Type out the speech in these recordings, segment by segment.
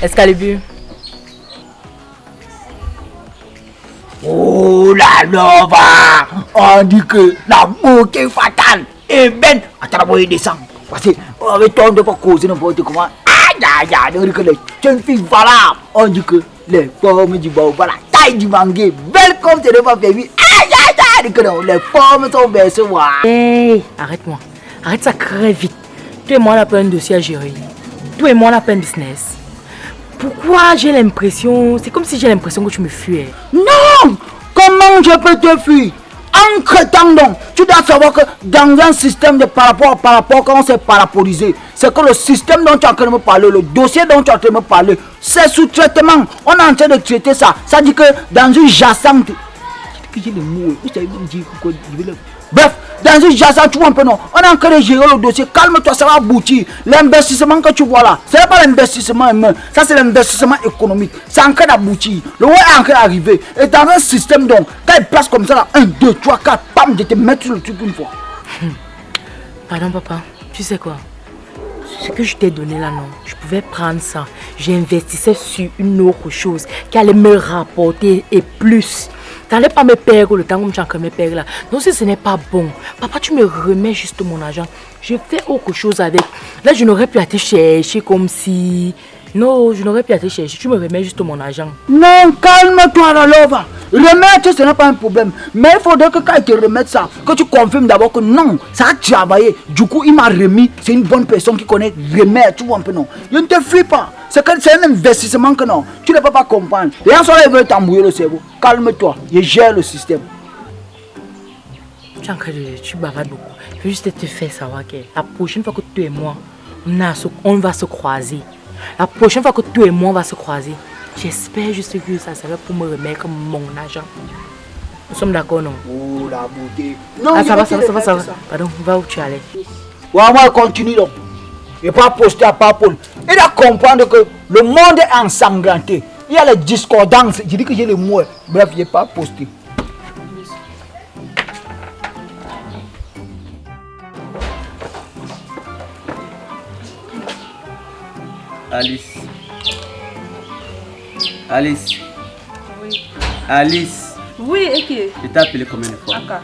Excalibur. Oh la lova! On dit que l'amour qui est fatal. Et ben, attends, on descend. Parce que avec toi, on ne peut pas causer n'importe comment. Aïe, aïe, aïe, on dit que les jeunes filles valables. On dit que les formes du baobab, la taille du mangué, belle comme c'est pas baby. Aïe, aïe, aïe, on dit que non, les formes sont belles. Hey, arrête-moi. Arrête ça très vite. Toi et moi, on a plein de dossiers à gérer. Toi et moi, on a plein de business. Pourquoi j'ai l'impression... C'est comme si j'ai l'impression que tu me fuis. Non! Comment je peux te fuir? Entre-temps donc, tu dois savoir que dans un système de par rapport quand on s'est parapolisé, c'est que le système dont tu es en train de me parler, le dossier dont tu es en train de me parler, c'est sous traitement. On est en train de traiter ça. Ça dit que dans une jacente... J'ai le mot, vous savez me dire quoi. Bref, dans une jacente, tu vois un peu non. On est en train de gérer le dossier. Calme-toi, ça va aboutir. L'investissement que tu vois là, ce n'est pas l'investissement humain. Ça, c'est l'investissement économique. C'est en train d'aboutir. Le roi est en train d'arriver. Et dans un système donc, quand il place comme ça là, 1, 2, 3, 4, pam, de te mettre sur le truc une fois. Pardon, papa. Tu sais quoi? Ce que je t'ai donné là, non. Je pouvais prendre ça. J'investissais sur une autre chose qui allait me rapporter et plus. Tu n'allais pas me perdre le temps comme tu as encore me perdre là. Non, si ce n'est pas bon. Papa, tu me remets juste mon argent. Je fais autre chose avec. Là, je n'aurais plus à te chercher comme si... Non, je n'aurais plus à te chercher. Tu me remets juste mon argent. Non, calme-toi la lova. Remettre, ce n'est pas un problème. Mais il faudrait que quand il te remette ça, que tu confirmes d'abord que non, ça a travaillé. Du coup, il m'a remis. C'est une bonne personne qui connaît remettre. Tu vois un peu non. Je ne te fuis pas. C'est un investissement que non. Tu ne peux pas comprendre. Les gens sont là, ils veulent t'embrouiller le cerveau. Calme-toi. Je gère le système. Tu bavardes beaucoup. Je veux juste te faire savoir que la prochaine fois que toi et moi, on va se croiser. La prochaine fois que toi et moi on va se croiser, j'espère juste que ça sera pour me remettre mon argent. Nous sommes d'accord, non? Oh la beauté. Non, ah, ça va. Pardon, va où tu allais? Ouais, moi, continue donc. Et pas poster à Paul. Il doit comprendre que le monde est ensanglanté. Il y a les discordances. Je dis que j'ai les mots. Bref, il n'est pas posté. Alice. Oui. Alice. Oui, et qui? Je t'ai appelé combien de fois? Aka.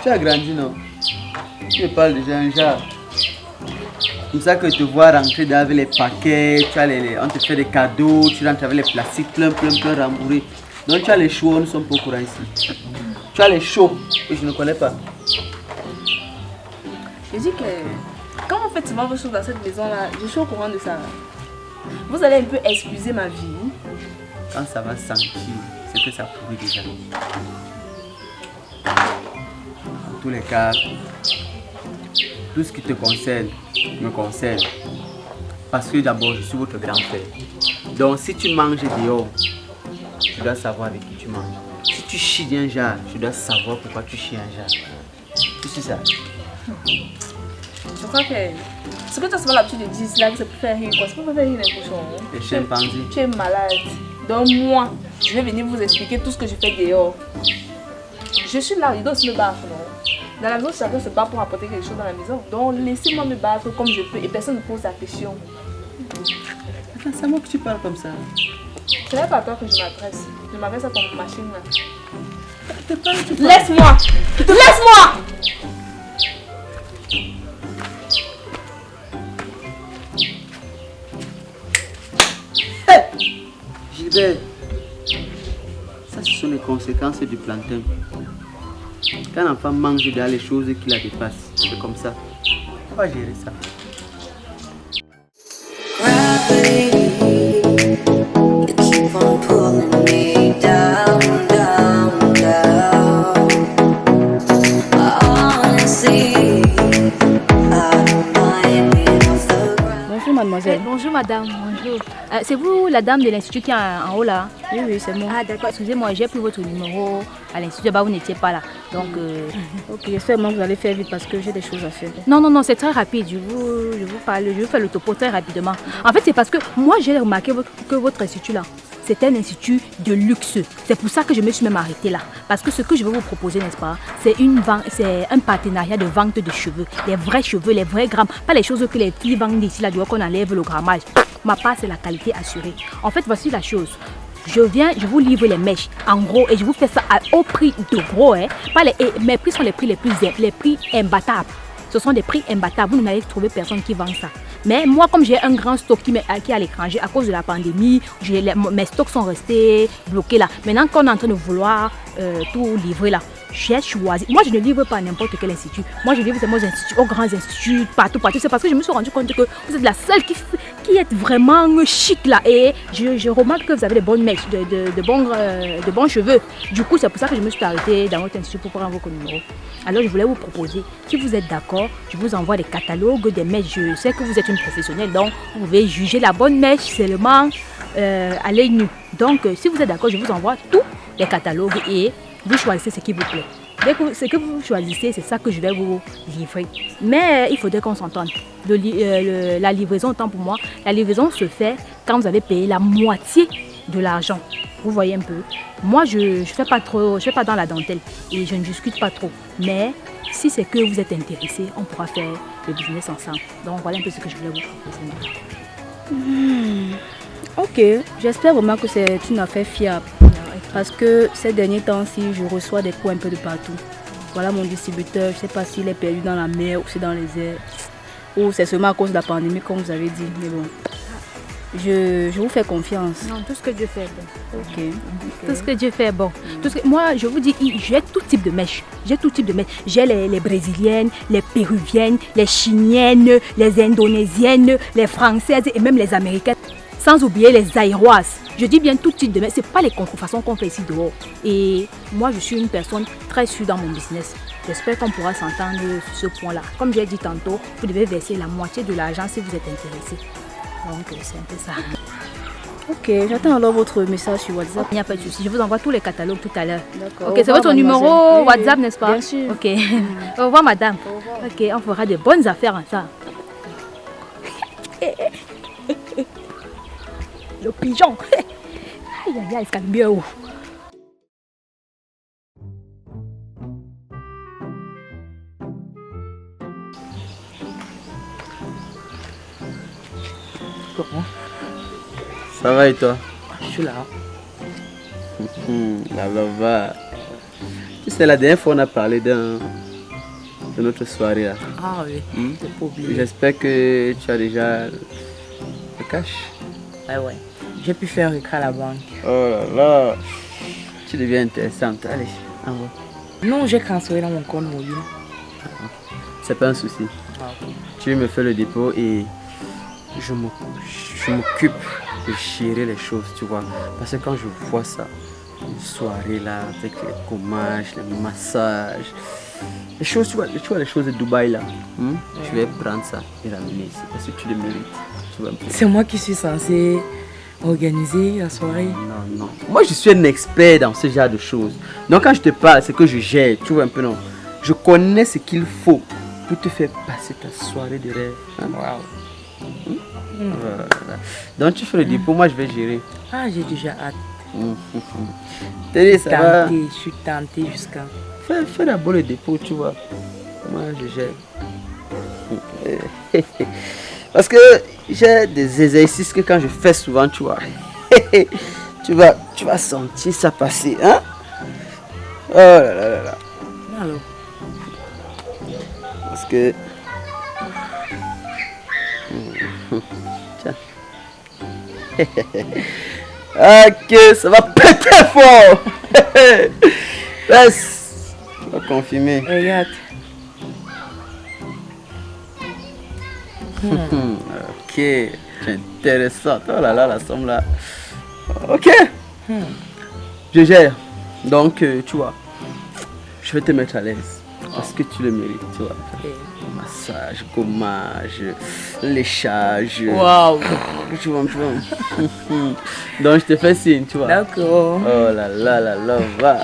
Tu as grandi, non? Tu me parles déjà un genre. Comme ça que te vois rentrer avec les paquets, on te fait des cadeaux, tu rentres avec les plastiques plein rembourrés. Donc tu as les chauds, nous sommes pas au courant ici. Tu as les chauds et je ne connais pas. Je dis que quand vous faites souvent vos choses dans cette maison-là, je suis au courant de ça. Vous allez un peu excuser ma vie. Quand ça va sentir, c'est que ça pourrit déjà. En tous les cas, tout ce qui te concerne me concerne. Parce que d'abord, je suis votre grand frère. Donc si tu manges dehors, tu dois savoir avec qui tu manges. Si tu chies d'un genre, tu dois savoir pourquoi tu chies un genre. Tu sais ça? Je crois que ce que tu as souvent l'habitude de dire là, c'est pour faire rire quoi. C'est pour faire rire les cochons. Les chimpanzés. Tu es malade. Donc moi, je vais venir vous expliquer tout ce que je fais dehors. Je suis là, il doit aussi me battre, non? Dans la maison, chacun se bat pour apporter quelque chose dans la maison. Donc laissez-moi me battre comme je peux et personne ne pose la question. Attends, c'est moi que tu parles comme ça. Ce n'est pas à toi que je m'adresse. Je m'adresse à ton machine là. Laisse-moi! Laisse-moi! Gilbert, ça ce sont les conséquences du plantain. Quand un enfant mange dans les choses qui la dépassent, c'est comme ça. On va gérer ça. gravity. You keep on pulling me down, down, down. Honestly, I don't mind being off the ground. Bonjour mademoiselle. Bonjour madame, bonjour. C'est vous la dame de l'institut qui est en haut là? Oui, oui, c'est moi. Ah d'accord, excusez-moi, j'ai pris votre numéro à l'institut, bah, vous n'étiez pas là. Donc, Ok, j'espère que vous allez faire vite parce que j'ai des choses à faire. non, c'est très rapide, je vous parle, je vous fais le topo très rapidement. En fait, c'est parce que moi j'ai remarqué que votre institut là, c'est un institut de luxe. C'est pour ça que je me suis même arrêtée là. Parce que ce que je vais vous proposer, n'est-ce pas, c'est un partenariat de vente de cheveux. Les vrais cheveux, les vrais grammes. Pas les choses que les filles vendent ici, là, du coup, qu'on enlève le grammage. Ma part, c'est la qualité assurée. En fait, voici la chose. Je vous livre les mèches en gros et je vous fais ça au prix de gros. Hein. Mes prix sont les prix les prix imbattables. Ce sont des prix imbattables. Vous n'allez trouver personne qui vend ça. Mais moi, comme j'ai un grand stock qui est à l'étranger à cause de la pandémie, mes stocks sont restés bloqués là. Maintenant qu'on est en train de vouloir tout livrer là, j'ai choisi. Moi, je ne livre pas à n'importe quel institut. Moi, je livre aux instituts, aux grands instituts, partout. C'est parce que je me suis rendu compte que vous êtes la seule qui est vraiment chic là. Et je remarque que vous avez de bonnes mèches, de bons cheveux. Du coup, c'est pour ça que je me suis arrêtée dans votre institut pour prendre vos numéros. Alors, je voulais vous proposer, si vous êtes d'accord, je vous envoie des catalogues des mèches. Je sais que vous êtes une professionnelle, donc vous pouvez juger la bonne mèche seulement à l'œil nu. Donc, si vous êtes d'accord, je vous envoie tous les catalogues et vous choisissez ce qui vous plaît. Ce que vous choisissez, c'est ça que je vais vous livrer. Mais il faudrait qu'on s'entende. La livraison, autant pour moi, la livraison se fait quand vous avez payé la moitié de l'argent. Vous voyez un peu. Moi, je ne fais pas trop, je fais pas dans la dentelle et je ne discute pas trop. Mais si c'est que vous êtes intéressé, on pourra faire le business ensemble. Donc voilà un peu ce que je voulais vous proposer. Ok, j'espère vraiment que c'est une affaire fiable. Parce que ces derniers temps-ci, je reçois des coups un peu de partout. Voilà mon distributeur, je ne sais pas s'il est perdu dans la mer ou c'est dans les airs. Ou c'est seulement à cause de la pandémie, comme vous avez dit. Mais bon, je vous fais confiance. Non, tout ce que Dieu fait est bon. Ok. Tout ce que Dieu fait est bon. Moi, je vous dis, j'ai tout type de mèches. J'ai les brésiliennes, les péruviennes, les chiniennes, les indonésiennes, les françaises et même les américaines. Sans oublier les aéroises. Je dis bien tout type de mèches. Ce n'est pas les contrefaçons qu'on fait ici dehors. Et moi, je suis une personne très sûre dans mon business. J'espère qu'on pourra s'entendre sur ce point-là. Comme j'ai dit tantôt, vous devez verser la moitié de l'argent si vous êtes intéressé. Donc, c'est un peu ça. Ok, j'attends alors votre message sur WhatsApp. Il n'y a pas de souci. Je vous envoie tous les catalogues tout à l'heure. D'accord. Ok, c'est votre numéro WhatsApp, n'est-ce pas? Bien sûr. Ok. Au revoir, madame. Au revoir. Ok, on fera de bonnes affaires ensemble. Le pigeon. Aïe, aïe, aïe, c'est bien où? Comment? Ça va et toi? Je suis là. Alors va. Tu sais, la dernière fois on a parlé de notre soirée là. Ah oui, c'est pas oublié. J'espère que tu as déjà le cash. Ouais. J'ai pu faire un recras à la banque. Oh là là. Tu deviens intéressante. Allez, envoie. Non, j'ai transféré dans mon compte mobile. C'est pas un souci. Ah, ok. Tu me fais le dépôt et je m'occupe de gérer les choses, tu vois. Parce que quand je vois ça, une soirée là, avec les gommages, les massages, les choses, tu vois les choses de Dubaï là, je vais prendre ça et ramener ici parce que tu le mérites. Tu vois. C'est moi qui suis censée organiser la soirée. Non. Moi, je suis un expert dans ce genre de choses. Donc, quand je te parle, c'est que je gère, tu vois un peu, non. Je connais ce qu'il faut pour te faire passer ta soirée de rêve. Hein? Waouh. Voilà. Donc, tu fais le dépôt, moi, je vais gérer. Ah, j'ai déjà hâte. T'es ça va. Je suis tentée jusqu'à... Fais d'abord le dépôt, tu vois. Moi, je gère. Parce que j'ai des exercices que quand je fais souvent, tu vois, tu vas sentir ça passer, hein? Oh là là là là. Alors, parce que... Tiens. Ok, ça va péter fort. Laisse. On va confirmer. regarde. Ok. Tu es intéressante. Oh là là, la somme là. Ok. Je gère. Donc, tu vois, je vais te mettre à l'aise. Parce que tu le mérites, tu vois. Massage, gommage, léchage. Waouh. Tu vois. Donc, je te fais signe, tu vois. D'accord. Oh là là là là, va.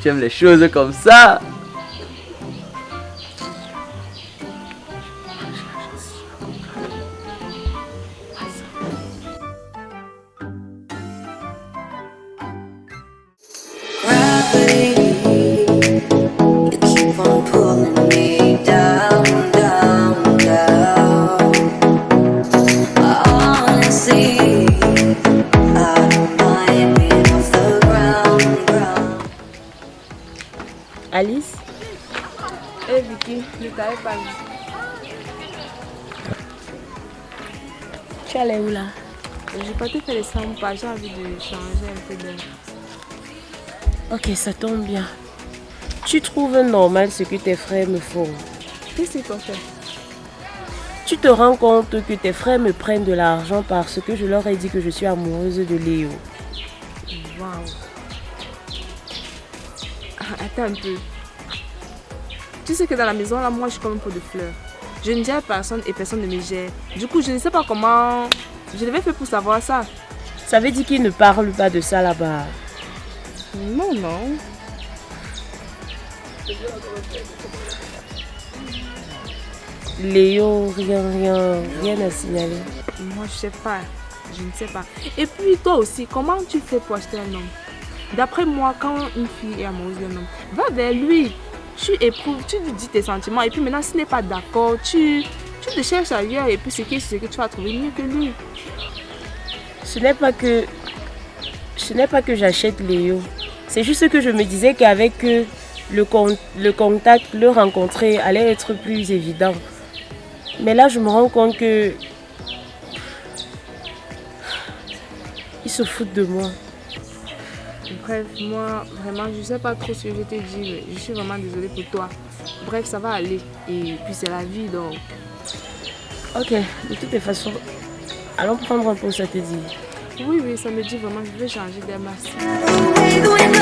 Tu aimes les choses comme ça. You keep on pulling me down, down, down. Honestly, I don't mind being off the ground, ground. Alice? Eh Vicky, je t'avais pas vu. Tu allais où là? J'ai pas te fait les 100 pas, j'ai envie de changer un peu d'air. Ok, ça tombe bien. Tu trouves normal ce que tes frères me font? Qu'est-ce qu'ils t'ont fait? Tu te rends compte que tes frères me prennent de l'argent parce que je leur ai dit que je suis amoureuse de Léo. Waouh. Attends un peu. Tu sais que dans la maison là, moi je suis comme un pot de fleurs. Je ne gère personne et personne ne me gère. Du coup, je ne sais pas comment je devais faire pour savoir ça. Ça veut dire qu'ils ne parlent pas de ça là-bas. Non, non. Léo, rien à signaler. Moi, je sais pas. Je ne sais pas. Et puis, toi aussi, comment tu fais pour acheter un homme? D'après moi, quand une fille est amoureuse d'un homme, va vers lui. Tu éprouves, tu lui dis tes sentiments. Et puis maintenant, s'il n'est pas d'accord, tu te cherches ailleurs. Et puis, c'est que tu vas trouver mieux que lui. Ce n'est pas que j'achète Léo. C'est juste que je me disais qu'avec le contact, le rencontrer allait être plus évident. Mais là, je me rends compte que ils se foutent de moi. Bref, moi, vraiment, je sais pas trop ce que je t'ai dit, mais je suis vraiment désolée pour toi. Bref, ça va aller. Et puis, c'est la vie, donc. Ok, de toutes les façons, allons prendre un pot, ça te dit. Oui, oui, ça me dit vraiment, je vais changer d'air. Merci. Take away my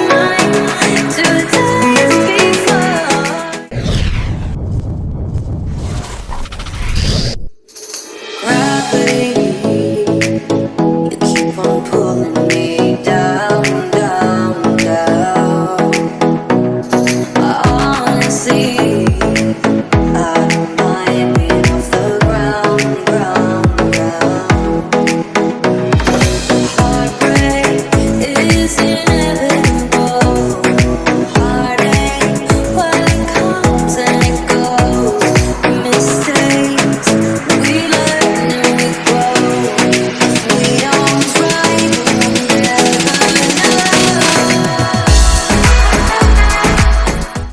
mind to the